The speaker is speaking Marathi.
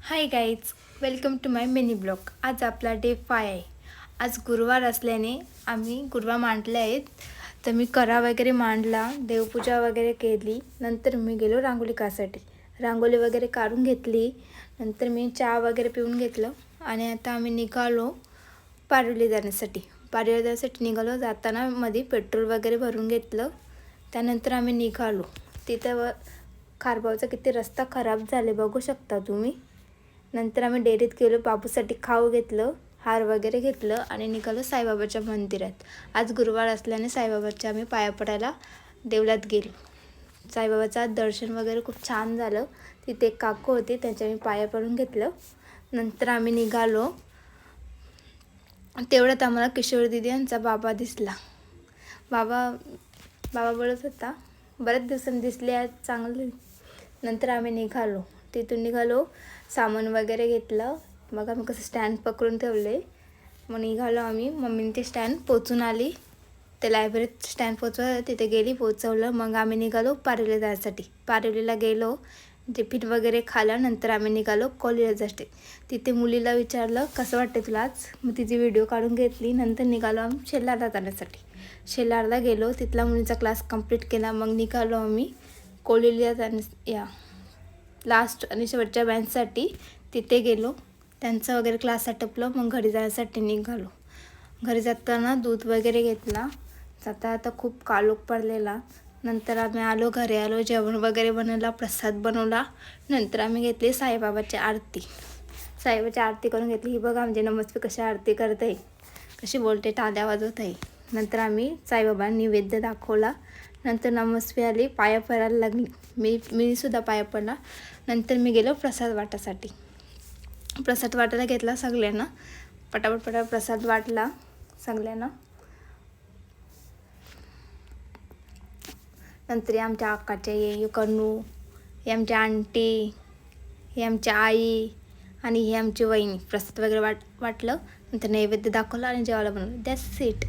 High guys, welcome to my mini blog. आज आपला डे 5 आहे. आज गुरुवार असल्याने आम्ही गुरुवार मांडले आहेत. तर मी करा वगैरे मांडला, देवपूजा वगैरे केली. नंतर मी गेलो रांगोळी काढायसाठी. रांगोळी वगैरे काढून घेतली. नंतर मी चहा वगैरे पिऊन घेतलं आणि आता आम्ही निघालो पारोली जाण्यासाठी. पारोली जाण्यासाठी निघालो. जाताना मध्ये पेट्रोल वगैरे भरून घेतलं. त्यानंतर आम्ही निघालो. तिथं खारबावचा किती रस्ता खराब झाले बघू शकता तुम्ही. नंतर आम्ही डेअरीत गेलो, बाबूसाठी खाऊ घेतलं, हार वगैरे घेतलं आणि निघालो साईबाबाच्या मंदिरात. आज गुरुवार असल्याने साईबाबाच्या आम्ही पाया पडायला देवळात गेलो. साईबाबाचं दर्शन वगैरे खूप छान झालं. तिथे एक काकू होते, त्यांच्या मी पाया पडून घेतलं. नंतर आम्ही निघालो. तेवढ्यात आम्हाला किशोर दिदी यांचा बाबा दिसला. बाबा बोलत होता, बऱ्याच दिवसांनी दिसले आज चांगले. नंतर आम्ही निघालो. तिथून निघालो, सामान वगैरे घेतलं. मग आम्ही कसं स्टँड पकडून ठेवले. मग निघालो आम्ही. मम्मीने ते स्टँड पोचून आली. ते लायब्ररीत स्टँड पोचवा तिथे गेली, पोचवलं. मग आम्ही निघालो पारोलीला जायसाठी. पारोलीला गेलो, टिफिन वगैरे खाल्लं. नंतर आम्ही निघालो कॉलेजला जायसाठी. तिथे मुलीला विचारलं, कसं वाटते तुला आज. मग तिची व्हिडिओ काढून घेतली. नंतर निघालो आम्ही शेलारला जाण्यासाठी. शेलारला गेलो, तिथला मुलीचा क्लास कंप्लीट केला. मग निघालो आम्ही कॉलेजला जाण्या लास्ट आणि शेवटच्या बँचसाठी. तिथे गेलो, त्यांचं वगैरे क्लास आटपलं. मग घरी जाण्यासाठी निघालो. घरी जाताना दूध वगैरे घेतला. आता खूप कालोख पडलेला. नंतर आम्ही घरी आलो, जेवण वगैरे बनवला, प्रसाद बनवला. नंतर आम्ही घेतली साईबाबाची आरती. साईबाबाची आरती करून घेतली. ही बघा म्हणजे नमस्ते कशी आरती करत आहे, कशी बोलते, टाळ्या वाजवत आहे. नंतर आम्ही साईबाबा नैवेद्य दाखवला. नंतर नमस्ते आली, पाया पडायला लागली. मी सुद्धा पाया पडला. नंतर मी गेलो प्रसाद वाटायसाठी. प्रसाद वाटायला घेतला सगळ्यांना. पटापट प्रसाद वाटला सगळ्यांना. नंतर आमच्या आकाच्या ये कन्नू, हे आमच्या आंटी, हे आमच्या आई आणि हे आमची वहिनी प्रसाद वगैरे वाटलं. नंतर नैवेद्य दाखवलं आणि जेवायला बनवलं. That's it.